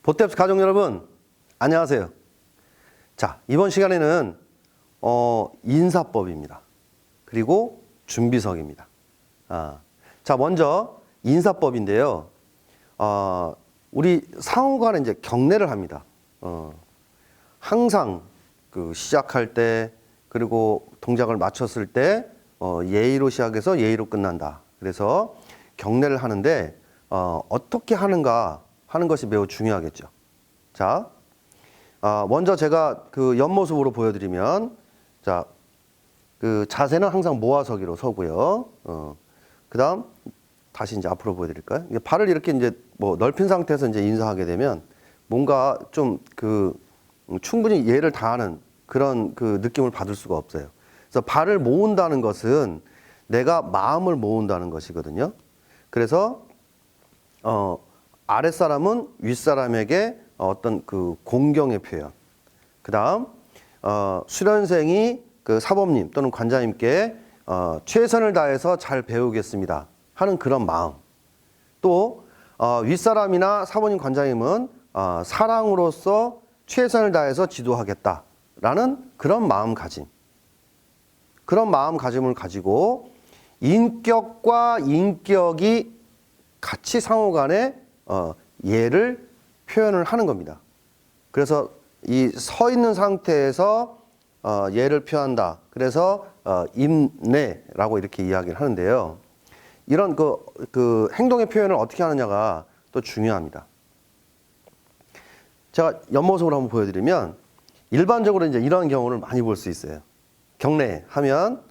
보탭스 가족 여러분, 안녕하세요. 자, 이번 시간에는 인사법입니다. 그리고 준비석입니다. 자, 먼저 인사법인데요. 우리 상호간에 이제 경례를 합니다. 항상 그 시작할 때 그리고 동작을 마쳤을 때 예의로 시작해서 예의로 끝난다. 그래서 경례를 하는데 어떻게 하는가 하는 것이 매우 중요하겠죠. 자, 먼저 제가 그 옆모습으로 보여드리면, 자, 그 자세는 항상 모아서기로 서고요. 그다음 다시 이제 앞으로 보여드릴까요? 발을 이렇게 이제 뭐 넓힌 상태에서 이제 인사하게 되면 뭔가 좀 그 충분히 예를 다하는 그런 그 느낌을 받을 수가 없어요. 그래서 발을 모은다는 것은 내가 마음을 모은다는 것이거든요. 그래서 아랫사람은 윗사람에게 어떤 그 공경의 표현, 그 다음 수련생이 그 사범님 또는 관장님께 최선을 다해서 잘 배우겠습니다 하는 그런 마음, 또 윗사람이나 사범님 관장님은 사랑으로서 최선을 다해서 지도하겠다라는 그런 마음가짐, 그런 마음가짐을 가지고 인격과 인격이 같이 상호간에 예를 표현을 하는 겁니다. 그래서 이 서 있는 상태에서 예를 표한다. 그래서 임내라고 이렇게 이야기를 하는데요. 이런 그 행동의 표현을 어떻게 하느냐가 또 중요합니다. 제가 옆모습으로 한번 보여드리면 일반적으로 이제 이런 경우를 많이 볼 수 있어요. 경례하면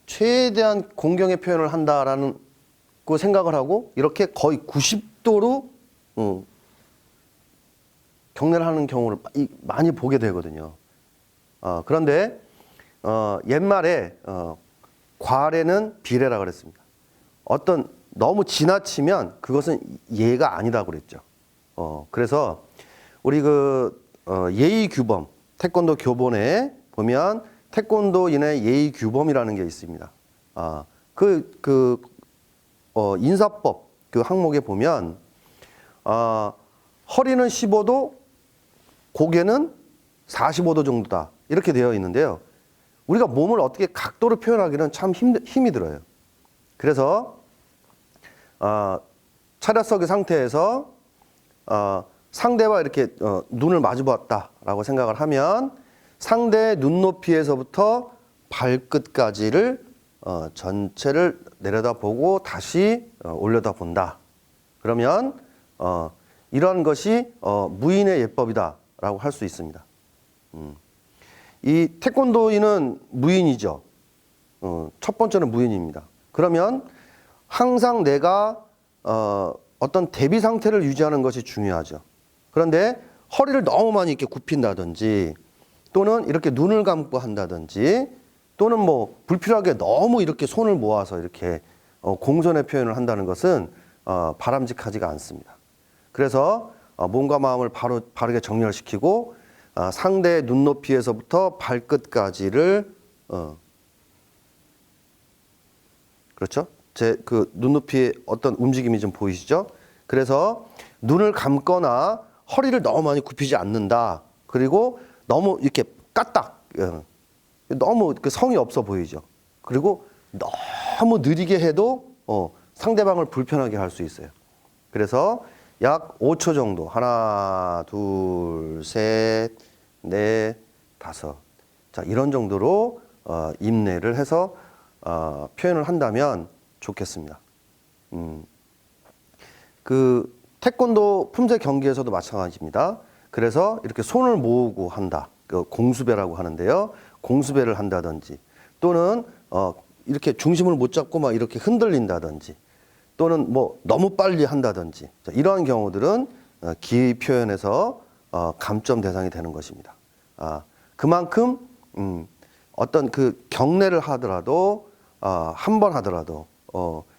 최대한 공경의 표현을 한다라는 그 생각을 하고 이렇게 거의 90도로 경례를 하는 경우를 많이 보게 되거든요. 그런데 옛말에 과례는 비례라 그랬습니다. 어떤 너무 지나치면 그것은 예가 아니다고 그랬죠. 그래서 우리 그 예의 규범, 태권도 교본에 보면 태권도인의 예의 규범이라는 게 있습니다. 인사법 그 항목에 보면 허리는 15도, 고개는 45도 정도다 이렇게 되어 있는데요. 우리가 몸을 어떻게 각도로 표현하기는 참 힘이 들어요. 그래서 차렷석의 상태에서 상대와 이렇게 눈을 마주봤다라고 생각을 하면 상대의 눈높이에서부터 발끝까지를 전체를 내려다보고 다시 올려다본다. 그러면 이러한 것이 무인의 예법이다라고 할 수 있습니다. 이 태권도인은 무인이죠. 첫 번째는 무인입니다. 그러면 항상 내가 어떤 대비 상태를 유지하는 것이 중요하죠. 그런데 허리를 너무 많이 이렇게 굽힌다든지 또는 이렇게 눈을 감고 한다든지 또는 뭐 불필요하게 너무 이렇게 손을 모아서 이렇게 공손의 표현을 한다는 것은 바람직하지가 않습니다. 그래서 몸과 마음을 바르게 정렬시키고 상대의 눈높이에서부터 발끝까지를 그렇죠? 제 그 눈높이에 어떤 움직임이 좀 보이시죠? 그래서 눈을 감거나 허리를 너무 많이 굽히지 않는다. 그리고 너무 이렇게 까딱 너무 그 성의 없어 보이죠. 그리고 너무 느리게 해도 상대방을 불편하게 할 수 있어요. 그래서 약 5초 정도, 하나, 둘, 셋, 넷, 다섯. 자, 이런 정도로 임내를 해서 표현을 한다면 좋겠습니다. 그 태권도 품새 경기에서도 마찬가지입니다. 그래서 이렇게 손을 모으고 한다. 그 공수배라고 하는데요. 공수배를 한다든지 또는 이렇게 중심을 못 잡고 막 이렇게 흔들린다든지 또는 뭐 너무 빨리 한다든지 자, 이러한 경우들은 기의 표현에서 감점 대상이 되는 것입니다. 그만큼 어떤 그 경례를 하더라도 한 번 하더라도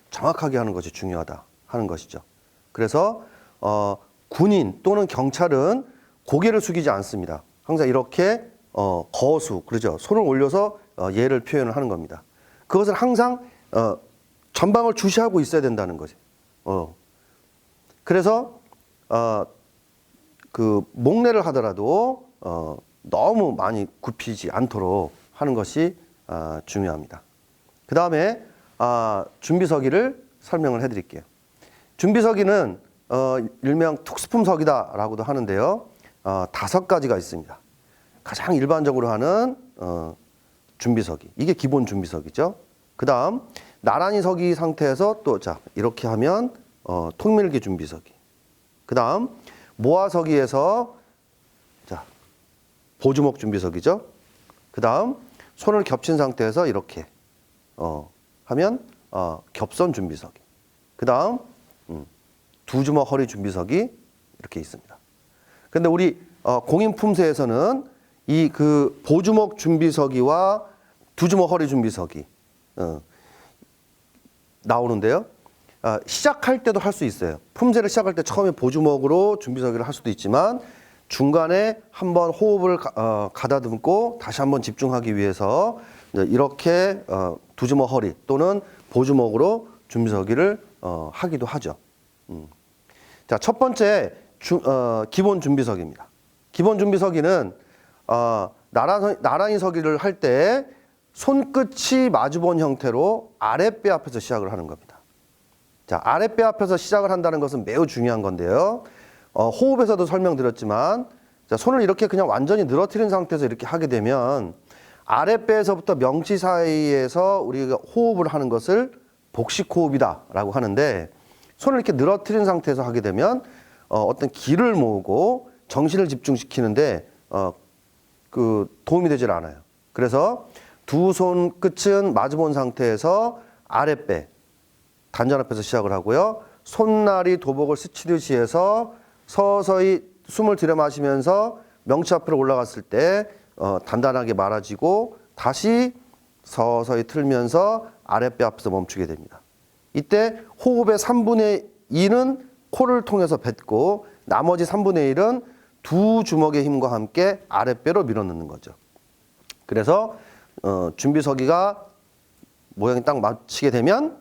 정확하게 하는 것이 중요하다 하는 것이죠. 그래서 군인 또는 경찰은 고개를 숙이지 않습니다. 항상 이렇게 거수, 그러죠. 손을 올려서 예를 표현을 하는 겁니다. 그것을 항상 전방을 주시하고 있어야 된다는 거죠. 그래서 그 목례를 하더라도 너무 많이 굽히지 않도록 하는 것이 중요합니다. 그 다음에 준비서기를 설명을 해드릴게요. 준비서기는 일명 특수품석이다라고도 하는데요. 5가지가 있습니다. 가장 일반적으로 하는 준비서기. 이게 기본 준비서기죠. 그 다음 나란히 서기 상태에서 또 이렇게 하면 통밀기 준비서기. 그 다음 모아서기에서 보주목 준비서기죠. 그 다음 손을 겹친 상태에서 이렇게 하면 겹선 준비서기. 그 다음 두 주먹 허리 준비석이 이렇게 있습니다. 근데 우리 공인 품새에서는 이 그 보주먹 준비서기와 두 주먹 허리 준비석이 나오는데요. 시작할 때도 할 수 있어요. 품새를 시작할 때 처음에 보주먹으로 준비서기를 할 수도 있지만 중간에 한번 호흡을 가다듬고 다시 한번 집중하기 위해서 이렇게 두 주먹 허리 또는 보주먹으로 준비서기를 하기도 하죠. 자, 첫 번째 기본 준비서기입니다. 기본 준비서기는 나란히 서기를 할 때 손끝이 마주본 형태로 아랫배 앞에서 시작을 하는 겁니다. 자, 아랫배 앞에서 시작을 한다는 것은 매우 중요한 건데요. 호흡에서도 설명드렸지만 손을 이렇게 그냥 완전히 늘어뜨린 상태에서 이렇게 하게 되면 아랫배에서부터 명치 사이에서 우리가 호흡을 하는 것을 복식호흡이다라고 하는데 손을 이렇게 늘어뜨린 상태에서 하게 되면 어떤 기를 모으고 정신을 집중시키는데 그 도움이 되질 않아요. 그래서 두 손 끝은 마주본 상태에서 아랫배 단전 앞에서 시작을 하고요. 손날이 도복을 스치듯이 해서 서서히 숨을 들여 마시면서 명치 앞으로 올라갔을 때 단단하게 말아지고 다시 서서히 틀면서 아랫배 앞에서 멈추게 됩니다. 이때 호흡의 3분의 2는 코를 통해서 뱉고 나머지 3분의 1은 두 주먹의 힘과 함께 아랫배로 밀어넣는 거죠. 그래서 준비서기가 모양이 딱 맞추게 되면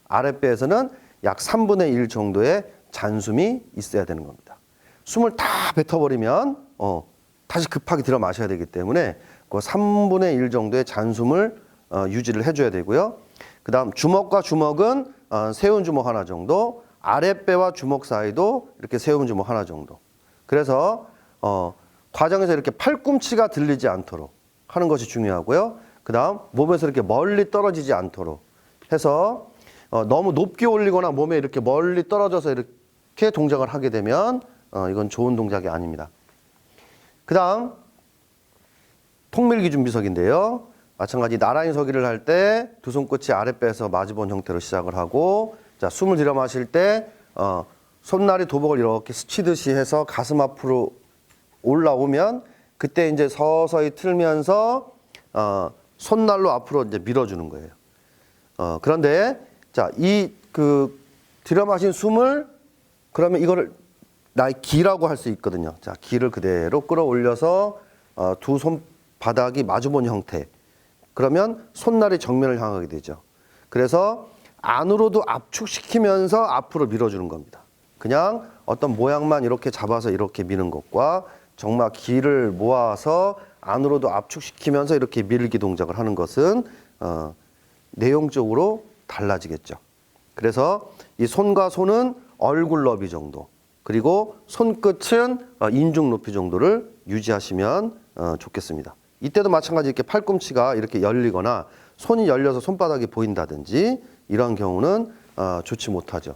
아랫배에서는 약 3분의 1 정도의 잔숨이 있어야 되는 겁니다. 숨을 다 뱉어버리면 다시 급하게 들여 마셔야 되기 때문에 그 3분의 1 정도의 잔숨을 유지를 해줘야 되고요. 그 다음 주먹과 주먹은 세운 주먹 하나 정도, 아랫배와 주먹 사이도 이렇게 세운 주먹 하나 정도. 그래서 과정에서 이렇게 팔꿈치가 들리지 않도록 하는 것이 중요하고요. 그 다음 몸에서 이렇게 멀리 떨어지지 않도록 해서 너무 높게 올리거나 몸에 이렇게 멀리 떨어져서 이렇게 동작을 하게 되면 이건 좋은 동작이 아닙니다. 그 다음 통밀기 준비석인데요. 마찬가지 나란히 서기를 할 때 두 손끝이 아랫배에서 마주본 형태로 시작을 하고 숨을 들여 마실 때 손날이 도복을 이렇게 스치듯이 해서 가슴 앞으로 올라오면 그때 이제 서서히 틀면서 손날로 앞으로 이제 밀어주는 거예요. 그런데 이 그 들여 마신 숨을 그러면 이거를 나의 기라고 할 수 있거든요. 기를 그대로 끌어올려서 두 손바닥이 마주본 형태. 그러면 손날이 정면을 향하게 되죠. 그래서 안으로도 압축시키면서 앞으로 밀어주는 겁니다. 그냥 어떤 모양만 이렇게 잡아서 이렇게 미는 것과 정말 기를 모아서 안으로도 압축시키면서 이렇게 밀기 동작을 하는 것은 내용적으로 달라지겠죠. 그래서 이 손과 손은 얼굴 너비 정도, 그리고 손끝은 인중 높이 정도를 유지하시면 좋겠습니다. 이때도 마찬가지 이렇게 팔꿈치가 이렇게 열리거나 손이 열려서 손바닥이 보인다든지 이런 경우는 좋지 못하죠.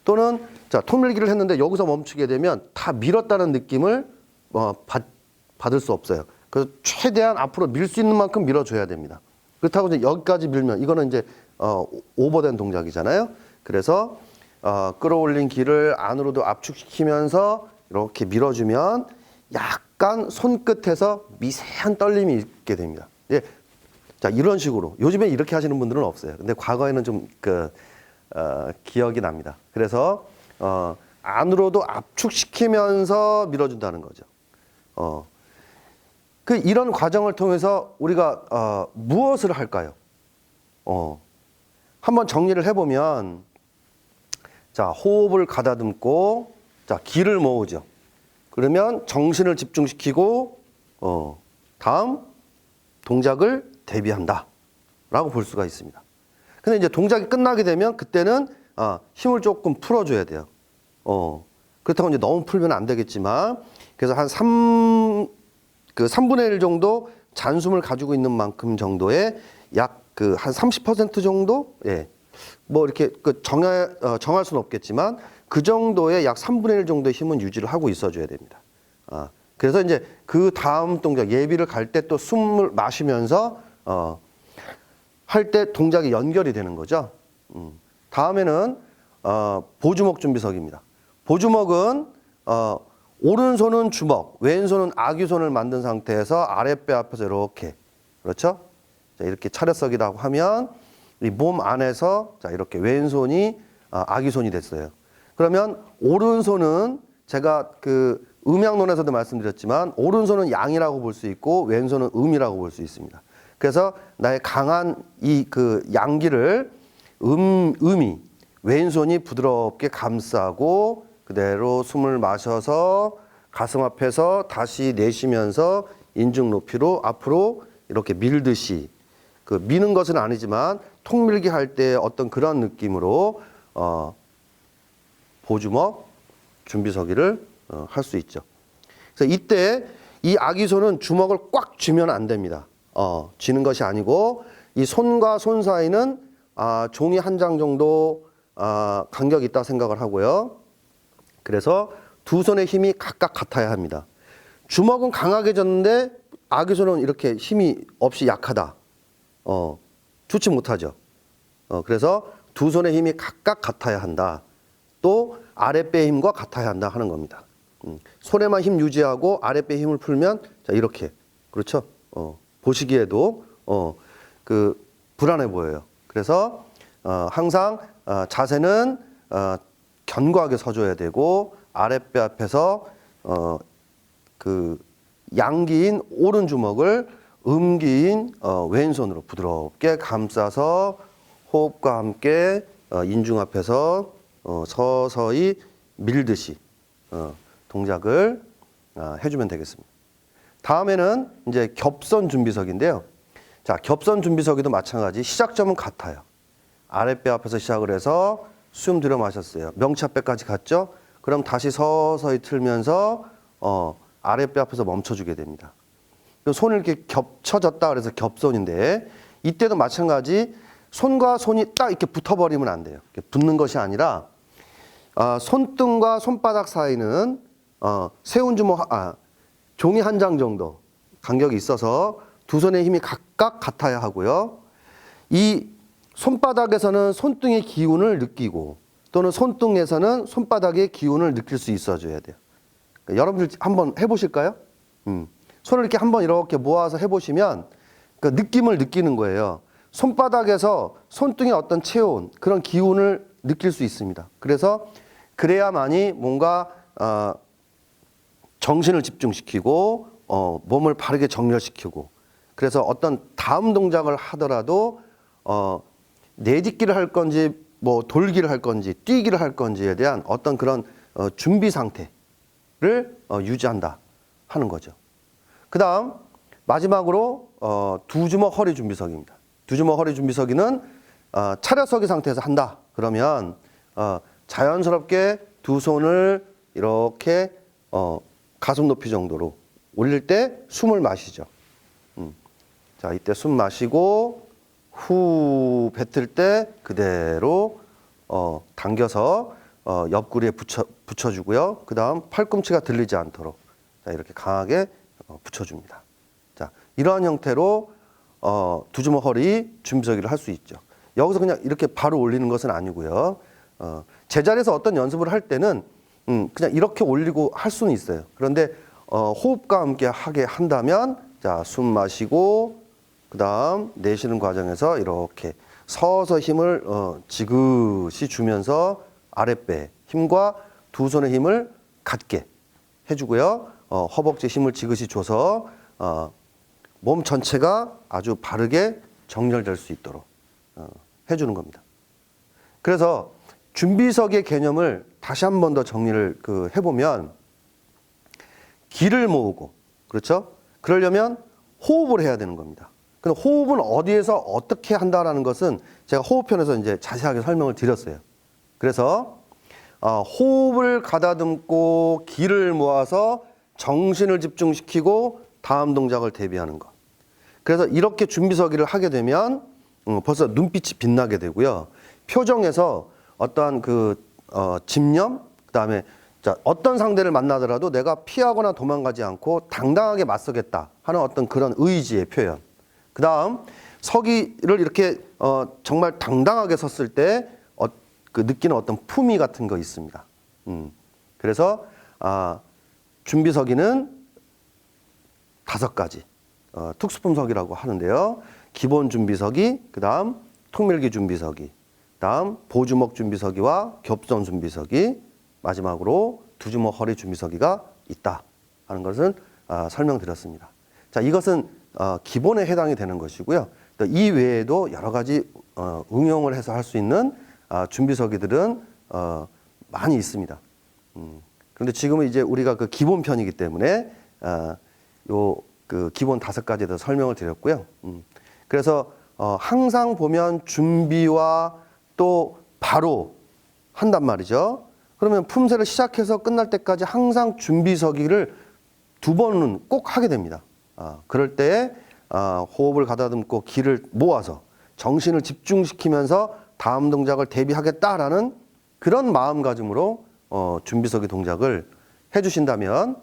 또는 통밀기를 했는데 여기서 멈추게 되면 다 밀었다는 느낌을 받을 수 없어요. 그래서 최대한 앞으로 밀 수 있는 만큼 밀어줘야 됩니다. 그렇다고 이제 여기까지 밀면 이거는 이제 오버된 동작이잖아요. 그래서 끌어올린 기를 안으로도 압축시키면서 이렇게 밀어주면 약간 손끝에서 미세한 떨림이 있게 됩니다. 예. 이런 식으로 요즘에 이렇게 하시는 분들은 없어요. 근데 과거에는 좀 기억이 납니다. 그래서 안으로도 압축시키면서 밀어준다는 거죠. 이런 과정을 통해서 우리가 무엇을 할까요? 한번 정리를 해보면, 호흡을 가다듬고 자, 기를 모으죠. 그러면 정신을 집중시키고 다음 동작을 대비한다 라고 볼 수가 있습니다. 근데 이제 동작이 끝나게 되면 그때는 힘을 조금 풀어줘야 돼요. 그렇다고 이제 너무 풀면 안 되겠지만, 그래서 한 3분의 1 정도 잔숨을 가지고 있는 만큼 정도의 약 한 30% 정도? 예. 뭐 이렇게 정할 수는 없겠지만 그 정도의 약 3분의 1 정도의 힘은 유지를 하고 있어줘야 됩니다. 그래서 이제 그 다음 동작, 예비를 갈 때 또 숨을 마시면서 할 때 동작이 연결이 되는 거죠. 다음에는 보주먹 준비석입니다. 보주먹은 오른손은 주먹, 왼손은 아귀손을 만든 상태에서 아랫배 앞에서 이렇게, 그렇죠? 자, 이렇게 차렷석이라고 하면 이 몸 안에서 자, 이렇게 왼손이 아귀손이 됐어요. 그러면 오른손은 제가 그 음양론에서도 말씀드렸지만 오른손은 양이라고 볼 수 있고 왼손은 음이라고 볼 수 있습니다. 그래서 나의 강한 이 그 양기를 음이 왼손이 부드럽게 감싸고 그대로 숨을 마셔서 가슴 앞에서 다시 내쉬면서 인중 높이로 앞으로 이렇게 밀듯이, 그 미는 것은 아니지만 톡밀기 할 때 어떤 그런 느낌으로 보주먹 준비서기를 할 수 있죠. 그래서 이때 이 아귀손은 주먹을 꽉 쥐면 안 됩니다. 쥐는 것이 아니고 이 손과 손 사이는 종이 한 장 정도 간격이 있다 생각을 하고요. 그래서 두 손의 힘이 각각 같아야 합니다. 주먹은 강하게 졌는데 아귀손은 이렇게 힘이 없이 약하다. 좋지 못하죠. 그래서 두 손의 힘이 각각 같아야 한다. 또 아랫배의 힘과 같아야 한다 하는 겁니다. 손에만 힘 유지하고 아랫배 힘을 풀면 자, 이렇게, 그렇죠? 보시기에도 그 불안해 보여요. 그래서 항상 자세는 견고하게 서줘야 되고 아랫배 앞에서 그 양기인 오른 주먹을 음기인 왼손으로 부드럽게 감싸서 호흡과 함께 인중 앞에서 서서히 밀듯이 동작을 해주면 되겠습니다. 다음에는 이제 겹선 준비석인데요. 자, 겹선 준비석에도 마찬가지 시작점은 같아요. 아랫배 앞에서 시작을 해서 숨 들여 마셨어요. 명치앞배까지 갔죠? 그럼 다시 서서히 틀면서 아랫배 앞에서 멈춰주게 됩니다. 손을 이렇게 겹쳐졌다 그래서 겹손인데 이때도 마찬가지 손과 손이 딱 이렇게 붙어버리면 안 돼요. 붙는 것이 아니라 손등과 손바닥 사이는 세운 주먹, 종이 한 장 정도 간격이 있어서 두 손의 힘이 각각 같아야 하고요. 이 손바닥에서는 손등의 기운을 느끼고 또는 손등에서는 손바닥의 기운을 느낄 수 있어줘야 돼요. 그러니까 여러분들 한번 해보실까요? 손을 이렇게 한번 이렇게 모아서 해보시면 그 느낌을 느끼는 거예요. 손바닥에서 손등의 어떤 체온, 그런 기운을 느낄 수 있습니다. 그래서 그래야만이 뭔가 정신을 집중시키고 몸을 바르게 정렬시키고, 그래서 어떤 다음 동작을 하더라도 내딛기를 할 건지 뭐 돌기를 할 건지 뛰기를 할 건지에 대한 어떤 그런 준비 상태를 유지한다 하는 거죠. 그 다음 마지막으로 두주먹 허리 준비석입니다. 두주먹 허리 준비석이는 차렷서기 상태에서 한다. 그러면 자연스럽게 두 손을 이렇게 가슴 높이 정도로 올릴 때 숨을 마시죠. 자, 이때 숨 마시고 후 뱉을 때 그대로 당겨서 옆구리에 붙여주고요. 그 다음 팔꿈치가 들리지 않도록 자, 이렇게 강하게 붙여줍니다. 자, 이러한 형태로 두주먹 허리 준비서기를 할 수 있죠. 여기서 그냥 이렇게 바로 올리는 것은 아니고요. 제자리에서 어떤 연습을 할 때는 그냥 이렇게 올리고 할 수는 있어요. 그런데 호흡과 함께 하게 한다면 자, 숨 마시고 그 다음 내쉬는 과정에서 이렇게 서서 힘을 지그시 주면서 아랫배 힘과 두 손의 힘을 갖게 해주고요. 허벅지 힘을 지그시 줘서 몸 전체가 아주 바르게 정렬될 수 있도록 해주는 겁니다. 그래서 준비석의 개념을 다시 한 번 더 정리를 해보면 기를 모으고 그렇죠? 그러려면 호흡을 해야 되는 겁니다. 근데 호흡은 어디에서 어떻게 한다라는 것은 제가 호흡편에서 이제 자세하게 설명을 드렸어요. 그래서 호흡을 가다듬고 기를 모아서 정신을 집중시키고 다음 동작을 대비하는 것. 그래서 이렇게 준비서기를 하게 되면 벌써 눈빛이 빛나게 되고요. 표정에서 어떠한 집념, 그다음에 자, 어떤 상대를 만나더라도 내가 피하거나 도망가지 않고 당당하게 맞서겠다 하는 어떤 그런 의지의 표현. 그다음 서기를 이렇게 정말 당당하게 섰을 때 느끼는 어떤 품위 같은 거 있습니다. 그래서 준비서기는 5가지 특수품서기라고 하는데요. 기본 준비서기, 그다음 통밀기 준비서기, 그다음 보주먹 준비서기와 겹선 준비서기, 마지막으로 두주먹 허리 준비서기가 있다 하는 것은 설명드렸습니다. 자, 이것은 기본에 해당이 되는 것이고요. 또 이 외에도 여러 가지 응용을 해서 할 수 있는 준비서기들은 많이 있습니다. 그런데 지금은 이제 우리가 그 기본 편이기 때문에 기본 5가지에 대해서 설명을 드렸고요. 그래서 항상 보면 준비와 또 바로 한단 말이죠. 그러면 품새를 시작해서 끝날 때까지 항상 준비서기를 2번은 꼭 하게 됩니다. 그럴 때에 호흡을 가다듬고 기를 모아서 정신을 집중시키면서 다음 동작을 대비하겠다라는 그런 마음가짐으로 준비서기 동작을 해주신다면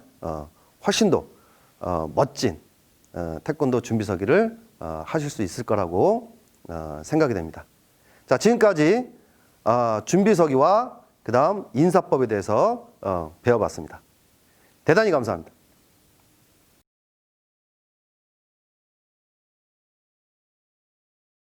훨씬 더 멋진 태권도 준비서기를 하실 수 있을 거라고 생각이 됩니다. 자, 지금까지 준비서기와 그 다음 인사법에 대해서 배워봤습니다. 대단히 감사합니다.